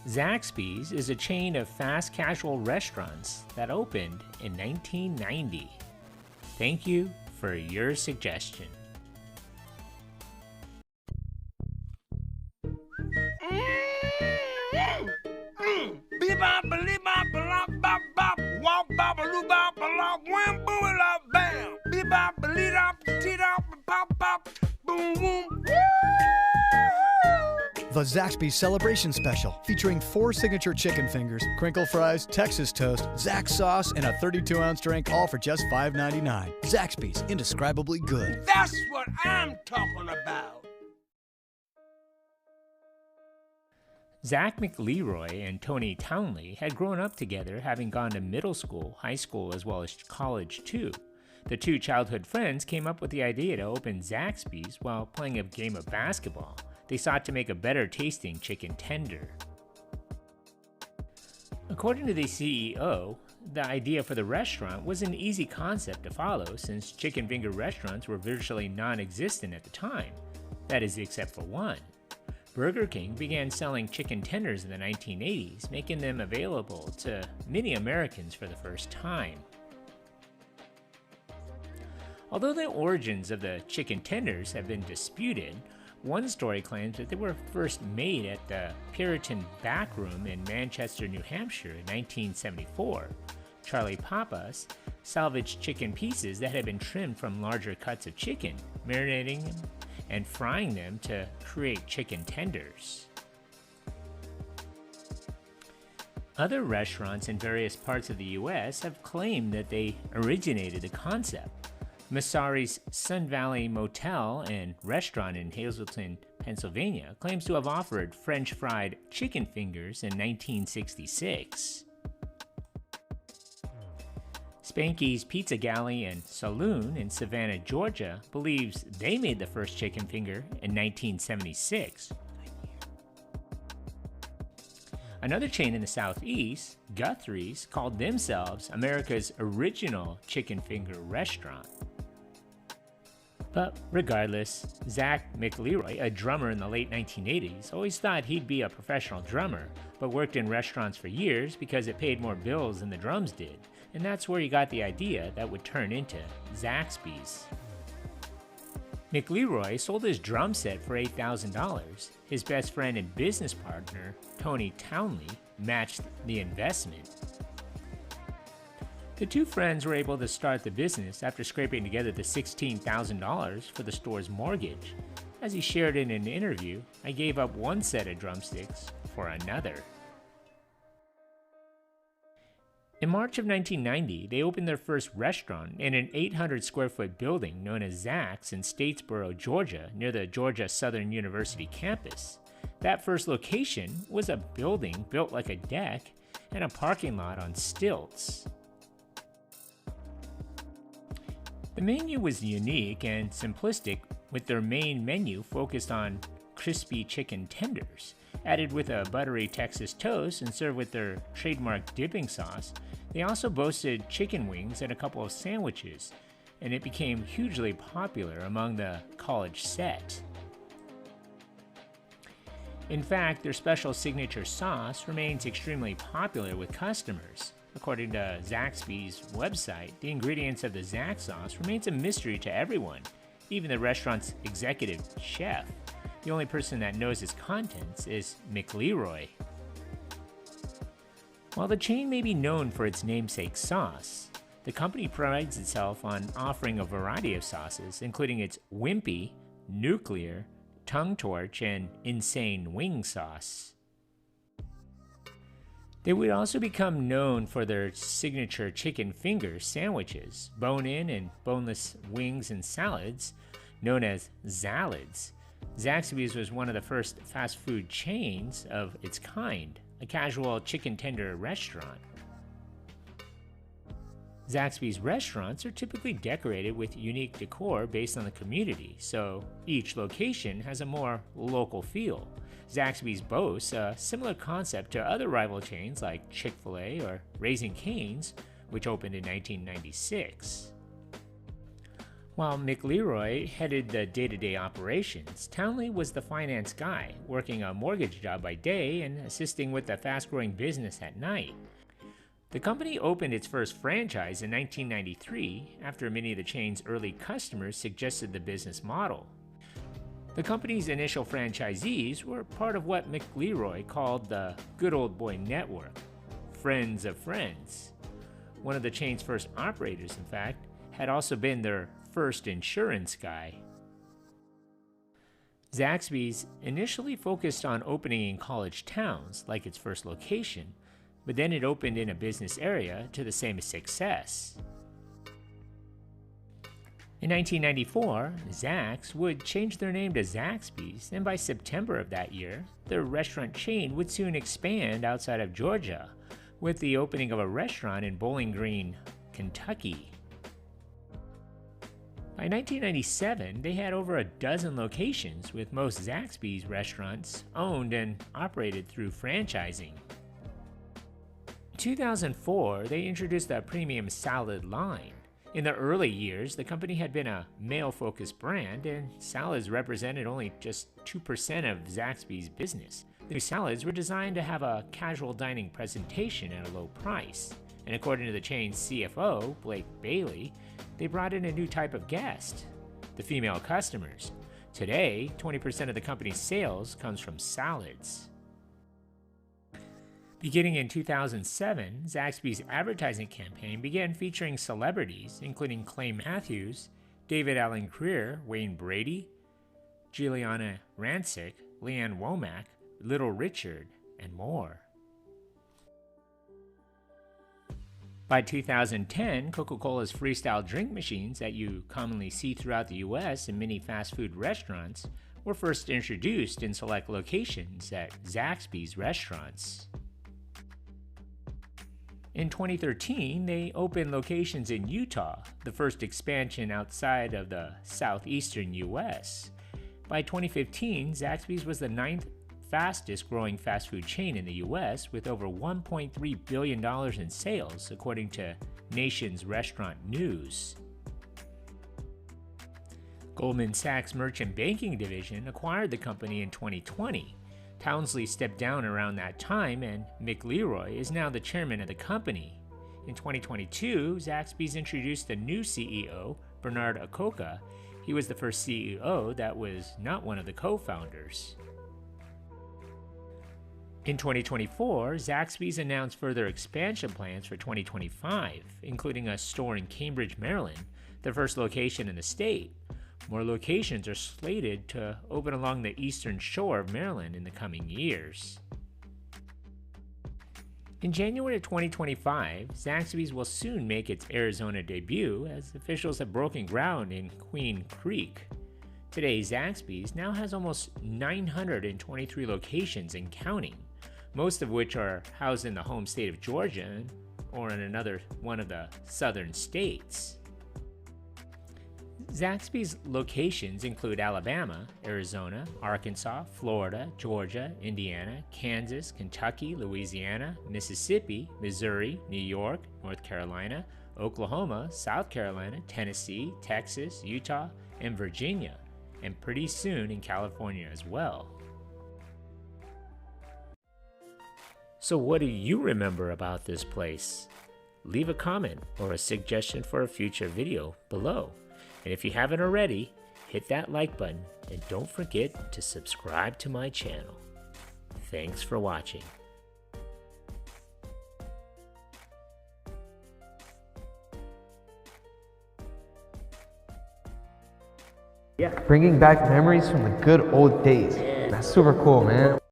Zaxby's is a chain of fast casual restaurants that opened in 1990. Thank you for your suggestion. Bebop, bebop, bop, bop, bop, wop, bop, loo, bop, bop, wham, boom, lop, bam. Bebop, bebop, tee-dop, pop, pop, boom, boom. The Zaxby Celebration Special, featuring 4 signature chicken fingers, crinkle fries, Texas toast, Zax sauce, and a 32-ounce drink, all for just $5.99. Zaxby's, indescribably good. That's what I'm talking about. Zach McLeroy and Tony Townley had grown up together, having gone to middle school, high school, as well as college too. The two childhood friends came up with the idea to open Zaxby's while playing a game of basketball. They sought to make a better tasting chicken tender. According to the CEO, the idea for the restaurant was an easy concept to follow since chicken finger restaurants were virtually non-existent at the time. That is, except for one. Burger King began selling chicken tenders in the 1980s, making them available to many Americans for the first time. Although the origins of the chicken tenders have been disputed, one story claims that they were first made at the Puritan Back Room in Manchester, New Hampshire in 1974. Charlie Pappas salvaged chicken pieces that had been trimmed from larger cuts of chicken, marinating them and frying them to create chicken tenders. Other restaurants in various parts of the US have claimed that they originated the concept. Masari's Sun Valley Motel and Restaurant in Hazleton, Pennsylvania claims to have offered French fried chicken fingers in 1966. Spanky's Pizza Galley and Saloon in Savannah, Georgia believes they made the first chicken finger in 1976. Another chain in the Southeast, Guthrie's, called themselves America's original chicken finger restaurant. But regardless, Zach McLeroy, a drummer in the late 1980s, always thought he'd be a professional drummer, but worked in restaurants for years because it paid more bills than the drums did, and that's where he got the idea that would turn into Zaxby's. McLeroy sold his drum set for $8,000. His best friend and business partner, Tony Townley, matched the investment. The two friends were able to start the business after scraping together the $16,000 for the store's mortgage. As he shared in an interview, "I gave up one set of drumsticks for another." In March of 1990, they opened their first restaurant in an 800 square foot building known as Zax in Statesboro, Georgia, near the Georgia Southern University campus. That first location was a building built like a deck and a parking lot on stilts. The menu was unique and simplistic, with their main menu focused on crispy chicken tenders. Added with a buttery Texas toast and served with their trademark dipping sauce, they also boasted chicken wings and a couple of sandwiches, and it became hugely popular among the college set. In fact, their special signature sauce remains extremely popular with customers. According to Zaxby's website, the ingredients of the Zax sauce remains a mystery to everyone, even the restaurant's executive chef. The only person that knows its contents is McLeroy. While the chain may be known for its namesake sauce, the company prides itself on offering a variety of sauces, including its Wimpy, Nuclear, Tongue Torch, and Insane Wing sauce. They would also become known for their signature chicken finger sandwiches, bone-in and boneless wings and salads, known as Zalids. Zaxby's was one of the first fast food chains of its kind, a casual chicken tender restaurant. Zaxby's restaurants are typically decorated with unique decor based on the community, so each location has a more local feel. Zaxby's boasts a similar concept to other rival chains like Chick-fil-A or Raising Cane's, which opened in 1996. While McLeroy headed the day-to-day operations, Townley was the finance guy, working a mortgage job by day and assisting with the fast-growing business at night. The company opened its first franchise in 1993 after many of the chain's early customers suggested the business model. The company's initial franchisees were part of what McLeroy called the Good Old Boy Network, Friends of Friends. One of the chain's first operators, in fact, had also been their first insurance guy. Zaxby's initially focused on opening in college towns, like its first location, but then it opened in a business area to the same success. In 1994, Zax would change their name to Zaxbys, and by September of that year, their restaurant chain would soon expand outside of Georgia, with the opening of a restaurant in Bowling Green, Kentucky. By 1997, they had over a dozen locations, with most Zaxby's restaurants owned and operated through franchising. In 2004, they introduced a premium salad line. In the early years, the company had been a male-focused brand, and salads represented only just 2% of Zaxby's business. The new salads were designed to have a casual dining presentation at a low price, and according to the chain's CFO, Blake Bailey, they brought in a new type of guest, the female customers. Today, 20% of the company's sales comes from salads. Beginning in 2007, Zaxby's advertising campaign began featuring celebrities, including Clay Matthews, David Allen Greer, Wayne Brady, Giuliana Rancic, Leanne Womack, Little Richard, and more. By 2010, Coca-Cola's freestyle drink machines that you commonly see throughout the US in many fast food restaurants were first introduced in select locations at Zaxby's restaurants. In 2013, they opened locations in Utah, the first expansion outside of the southeastern US. By 2015, Zaxby's was the 9th fastest growing fast food chain in the US, with over $1.3 billion in sales, according to Nation's Restaurant News. Goldman Sachs Merchant Banking Division acquired the company in 2020. Townley stepped down around that time, and McLeroy is now the chairman of the company. In 2022, Zaxby's introduced a new CEO, Bernard Acoca. He was the first CEO that was not one of the co-founders. In 2024, Zaxby's announced further expansion plans for 2025, including a store in Cambridge, Maryland, the first location in the state. More locations are slated to open along the eastern shore of Maryland in the coming years. In January of 2025, Zaxby's will soon make its Arizona debut, as officials have broken ground in Queen Creek. Today, Zaxby's now has almost 923 locations and counting, most of which are housed in the home state of Georgia or in another one of the southern states. Zaxby's locations include Alabama, Arizona, Arkansas, Florida, Georgia, Indiana, Kansas, Kentucky, Louisiana, Mississippi, Missouri, New York, North Carolina, Oklahoma, South Carolina, Tennessee, Texas, Utah, and Virginia, and pretty soon in California as well. So what do you remember about this place? Leave a comment or a suggestion for a future video below. And if you haven't already, hit that like button and don't forget to subscribe to my channel. Thanks for watching. Bringing back memories from the good old days. That's super cool, man.